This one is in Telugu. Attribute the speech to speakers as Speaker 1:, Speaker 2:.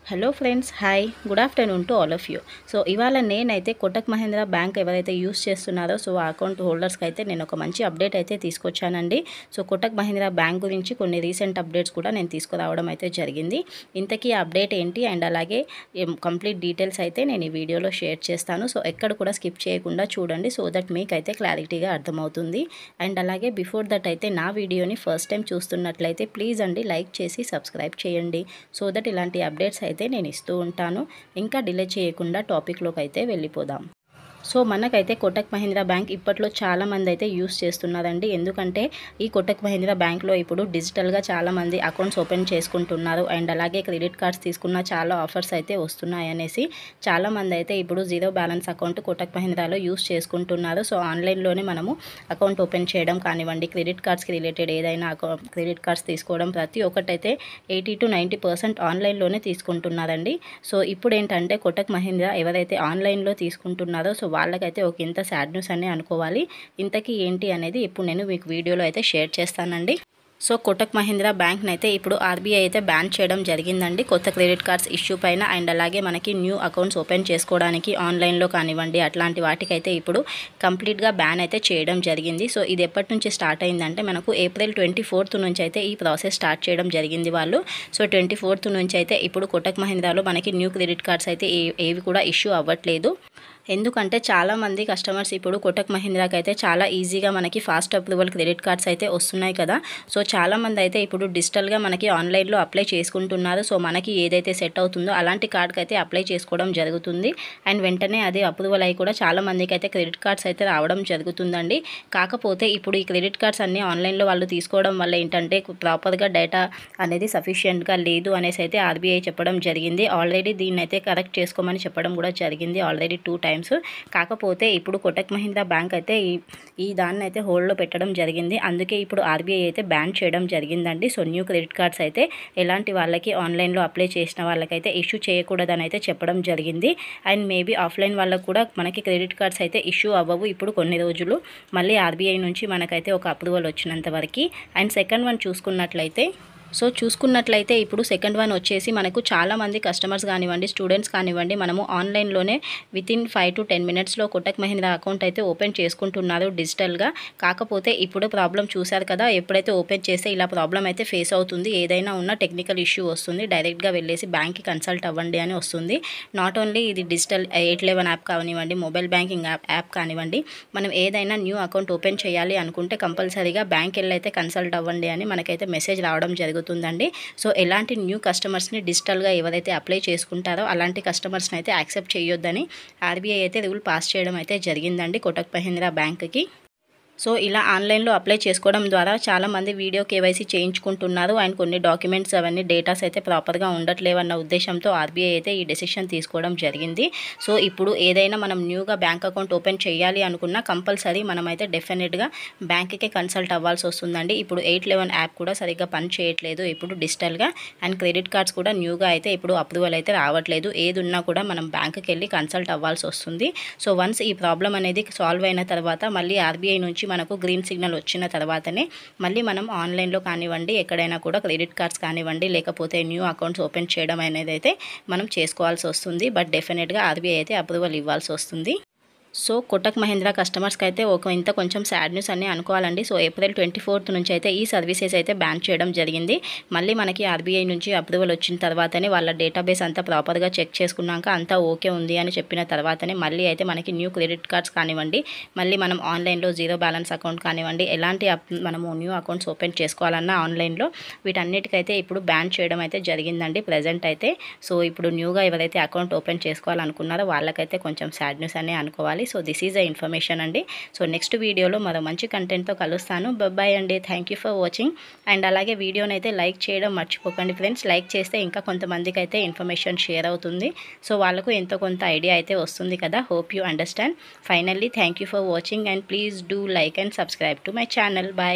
Speaker 1: Hello friends, hi, good afternoon to all of you. So ఇవాళ నేనైతే కోటక్ మహీంద్రా బ్యాంక్ ఎవరైతే యూస్ చేస్తున్నారో సో ఆ అకౌంట్ హోల్డర్స్కి అయితే నేను ఒక మంచి అప్డేట్ అయితే తీసుకొచ్చానండి. సో కోటక్ మహీంద్రా బ్యాంక్ గురించి కొన్ని రీసెంట్ అప్డేట్స్ కూడా నేను తీసుకురావడం అయితే జరిగింది. ఇంతకీ అప్డేట్ ఏంటి అండ్ అలాగే కంప్లీట్ డీటెయిల్స్ అయితే నేను ఈ వీడియోలో షేర్ చేస్తాను. సో ఎక్కడ కూడా స్కిప్ చేయకుండా చూడండి, సో దట్ మీకైతే క్లారిటీగా అర్థమవుతుంది. అండ్ అలాగే బిఫోర్ దట్ అయితే నా వీడియోని ఫస్ట్ టైం చూస్తున్నట్లయితే ప్లీజ్ అండి లైక్ చేసి సబ్స్క్రైబ్ చేయండి. సో దట్ ఇలాంటి అప్డేట్స్ అయితే నేను ఇస్తూ ఉంటాను. ఇంకా డిలే చేయకుండా టాపిక్లోకి అయితే వెళ్ళిపోదాం. సో మనకైతే కోటక్ మహీంద్రా బ్యాంక్ ఇప్పట్లో చాలామంది అయితే యూస్ చేస్తున్నారండి. ఎందుకంటే ఈ కోటక్ మహీంద్రా బ్యాంక్లో ఇప్పుడు డిజిటల్గా చాలామంది అకౌంట్స్ ఓపెన్ చేసుకుంటున్నారు. అండ్ అలాగే క్రెడిట్ కార్డ్స్ తీసుకున్న చాలా ఆఫర్స్ అయితే వస్తున్నాయనేసి చాలామంది అయితే ఇప్పుడు జీరో బ్యాలెన్స్ అకౌంట్ కోటక్ మహీంద్రాలో యూస్ చేసుకుంటున్నారు. సో ఆన్లైన్లోనే మనము అకౌంట్ ఓపెన్ చేయడం కానివ్వండి, క్రెడిట్ కార్డ్స్కి రిలేటెడ్ ఏదైనా క్రెడిట్ కార్డ్స్ తీసుకోవడం ప్రతి ఒక్కటైతే 80 to 90% ఆన్లైన్లోనే తీసుకుంటున్నారండి. సో ఇప్పుడు ఏంటంటే కోటక్ మహీంద్రా ఎవరైతే ఆన్లైన్లో తీసుకుంటున్నారో సో వాళ్ళకైతే ఒక ఇంత సాడ్ న్యూస్ అనే అనుకోవాలి. ఇంతకీ ఏంటి అనేది ఇప్పుడు నేను మీకు వీడియోలో అయితే షేర్ చేస్తానండి. సో కోటక్ మహీంద్రా బ్యాంక్ని అయితే ఇప్పుడు ఆర్బీఐ అయితే బ్యాన్ చేయడం జరిగిందండి కొత్త క్రెడిట్ కార్డ్స్ ఇష్యూ పైన. అండ్ అలాగే మనకి న్యూ అకౌంట్స్ ఓపెన్ చేసుకోవడానికి ఆన్లైన్లో కానివ్వండి అట్లాంటి వాటికైతే ఇప్పుడు కంప్లీట్గా బ్యాన్ అయితే చేయడం జరిగింది. సో ఇది ఎప్పటి నుంచి స్టార్ట్ అయిందంటే మనకు April 24th నుంచి అయితే ఈ ప్రాసెస్ స్టార్ట్ చేయడం జరిగింది వాళ్ళు. సో 24th నుంచి అయితే ఇప్పుడు కోటక్ మహీంద్రాలో మనకి న్యూ క్రెడిట్ కార్డ్స్ అయితే ఏవి కూడా ఇష్యూ అవ్వట్లేదు. ఎందుకంటే చాలామంది కస్టమర్స్ ఇప్పుడు కోటక్ మహీంద్రాకి అయితే చాలా ఈజీగా మనకి ఫాస్ట్ అప్రూవల్ క్రెడిట్ కార్డ్స్ అయితే వస్తున్నాయి కదా. సో చాలామంది అయితే ఇప్పుడు డిజిటల్గా మనకి ఆన్లైన్లో అప్లై చేసుకుంటున్నారు. సో మనకి ఏదైతే సెట్ అవుతుందో అలాంటి కార్డ్కి అయితే అప్లై చేసుకోవడం జరుగుతుంది. అండ్ వెంటనే అది అప్రూవల్ అయ్యి కూడా చాలామందికి అయితే క్రెడిట్ కార్డ్స్ అయితే రావడం జరుగుతుందండి. కాకపోతే ఇప్పుడు ఈ క్రెడిట్ కార్డ్స్ అన్నీ ఆన్లైన్లో వాళ్ళు తీసుకోవడం వల్ల ఏంటంటే ప్రాపర్గా డేటా అనేది సఫిషియెంట్గా లేదు అనేసి అయితే ఆర్బీఐ చెప్పడం జరిగింది. ఆల్రెడీ దీన్ని అయితే కరెక్ట్ చేసుకోమని చెప్పడం కూడా జరిగింది ఆల్రెడీ 2 times. కాకపోతే ఇప్పుడు కోటక్ మహీంద్రా బ్యాంక్ అయితే ఈ దాన్ని అయితే హోల్డ్లో పెట్టడం జరిగింది. అందుకే ఇప్పుడు ఆర్బీఐ అయితే బ్యాన్ చేయడం జరిగిందండి. సో న్యూ క్రెడిట్ కార్డ్స్ అయితే ఎలాంటి వాళ్ళకి ఆన్లైన్లో అప్లై చేసిన వాళ్ళకైతే ఇష్యూ చేయకూడదని అయితే చెప్పడం జరిగింది. అండ్ మేబీ ఆఫ్లైన్ వాళ్ళకు కూడా మనకి క్రెడిట్ కార్డ్స్ అయితే ఇష్యూ అవ్వవు ఇప్పుడు కొన్ని రోజులు, మళ్ళీ ఆర్బీఐ నుంచి మనకైతే ఒక అప్రూవల్ వచ్చినంత వరకు. అండ్ సెకండ్ వన్ చూసుకున్నట్లయితే ఇప్పుడు సెకండ్ వన్ వచ్చేసి మనకు చాలామంది కస్టమర్స్ కానివ్వండి, స్టూడెంట్స్ కానివ్వండి, మనము ఆన్లైన్లోనే వితిన్ 5 to 10 minutesలో కోటక్ మహీంద్రా అకౌంట్ అయితే ఓపెన్ చేసుకుంటున్నారు డిజిటల్గా. కాకపోతే ఇప్పుడు ప్రాబ్లం చూశారు కదా, ఎప్పుడైతే ఓపెన్ చేస్తే ఇలా ప్రాబ్లం అయితే ఫేస్ అవుతుంది. ఏదైనా ఉన్న టెక్నికల్ ఇష్యూ వస్తుంది, డైరెక్ట్గా వెళ్ళేసి బ్యాంక్కి కన్సల్ట్ అవ్వండి అని వస్తుంది. నాట్ ఓన్లీ ఇది డిజిటల్ 811 యాప్ కానివ్వండి, మొబైల్ బ్యాంకింగ్ యాప్ కానివ్వండి, మనం ఏదైనా న్యూ అకౌంట్ ఓపెన్ చేయాలి అనుకుంటే కంపల్సరీగా బ్యాంక్ వెళ్ళి అయితే కన్సల్ట్ అవ్వండి అని మనకైతే మెసేజ్ రావడం జరుగుతుందండి. సో ఎలాంటి న్యూ కస్టమర్స్ని డిజిటల్గా ఎవరైతే అప్లై చేసుకుంటారో అలాంటి కస్టమర్స్ని అయితే యాక్సెప్ట్ చేయొద్దని ఆర్బీఐ అయితే రూల్ పాస్ చేయడం అయితే జరిగిందండి కోటక్ మహీంద్రా బ్యాంక్కి. సో ఇలా ఆన్లైన్లో అప్లై చేసుకోవడం ద్వారా చాలామంది వీడియో కేవైసీ చేయించుకుంటున్నారు. అండ్ కొన్ని డాక్యుమెంట్స్ అవన్నీ డేటాస్ అయితే ప్రాపర్గా ఉండట్లేవన్న ఉద్దేశంతో ఆర్బీఐ అయితే ఈ డెసిషన్ తీసుకోవడం జరిగింది. సో ఇప్పుడు ఏదైనా మనం న్యూగా బ్యాంక్ అకౌంట్ ఓపెన్ చేయాలి అనుకున్నా కంపల్సరీ మనమైతే డెఫినెట్గా బ్యాంక్కే కన్సల్ట్ అవ్వాల్సి వస్తుందండి. ఇప్పుడు 811 యాప్ కూడా సరిగ్గా పని చేయట్లేదు ఇప్పుడు డిజిటల్గా. అండ్ క్రెడిట్ కార్డ్స్ కూడా న్యూగా అయితే ఇప్పుడు అప్రూవల్ అయితే రావట్లేదు. ఏది ఉన్నా కూడా మనం బ్యాంక్కి వెళ్ళి కన్సల్ట్ అవ్వాల్సి వస్తుంది. సో వన్స్ ఈ ప్రాబ్లం అనేది సాల్వ్ అయిన తర్వాత మళ్ళీ ఆర్బీఐ నుంచి మనకు గ్రీన్ సిగ్నల్ వచ్చిన తర్వాతనే మళ్ళీ మనం ఆన్లైన్లో కానివ్వండి ఎక్కడైనా కూడా క్రెడిట్ కార్డ్స్ కానివ్వండి లేకపోతే న్యూ అకౌంట్స్ ఓపెన్ చేయడం అనేది అయితే మనం చేసుకోవాల్సి వస్తుంది. బట్ డెఫినెట్గా ఆర్బీఐ అయితే అప్రూవల్ ఇవ్వాల్సి వస్తుంది. సో కోటక్ మహీంద్రా కస్టమర్స్కి అయితే కొంచెం సాడ్ న్యూస్ అని అనుకోవాలండి. సో April 24th నుంచి అయితే ఈ సర్వీసెస్ అయితే బ్యాన్ చేయడం జరిగింది. మళ్ళీ మనకి ఆర్బీఐ నుంచి అప్రూవల్ వచ్చిన తర్వాతనే వాళ్ళ డేటాబేస్ అంతా ప్రాపర్గా చెక్ చేసుకున్నాక అంతా ఓకే ఉంది అని చెప్పిన తర్వాతనే మళ్ళీ అయితే మనకి న్యూ క్రెడిట్ కార్డ్స్ కానివ్వండి, మళ్ళీ మనం ఆన్లైన్లో జీరో బ్యాలెన్స్ అకౌంట్ కానివ్వండి ఎలాంటి మనము న్యూ అకౌంట్స్ ఓపెన్ చేసుకోవాలన్నా ఆన్లైన్లో వీటన్నిటికైతే ఇప్పుడు బ్యాన్ చేయడం అయితే జరిగిందండి ప్రజెంట్ అయితే. సో ఇప్పుడు న్యూగా ఎవరైతే అకౌంట్ ఓపెన్ చేసుకోవాలనుకున్నారో వాళ్ళకైతే కొంచెం సాడ్ న్యూస్ అనే అనుకోవాలి. So this is the information అండి. సో నెక్స్ట్ వీడియోలో మరో మంచి కంటెంట్తో కలుస్తాను. బాయ్ అండి, thank you for watching. And అలాగే వీడియోని అయితే లైక్ చేయడం మర్చిపోకండి ఫ్రెండ్స్. లైక్ చేస్తే ఇంకా కొంతమందికి అయితే ఇన్ఫర్మేషన్ షేర్ అవుతుంది. సో వాళ్ళకు ఎంతో కొంత ఐడియా అయితే వస్తుంది కదా. Hope you understand. Finally thank you for watching and please do like and subscribe to my channel. Bye.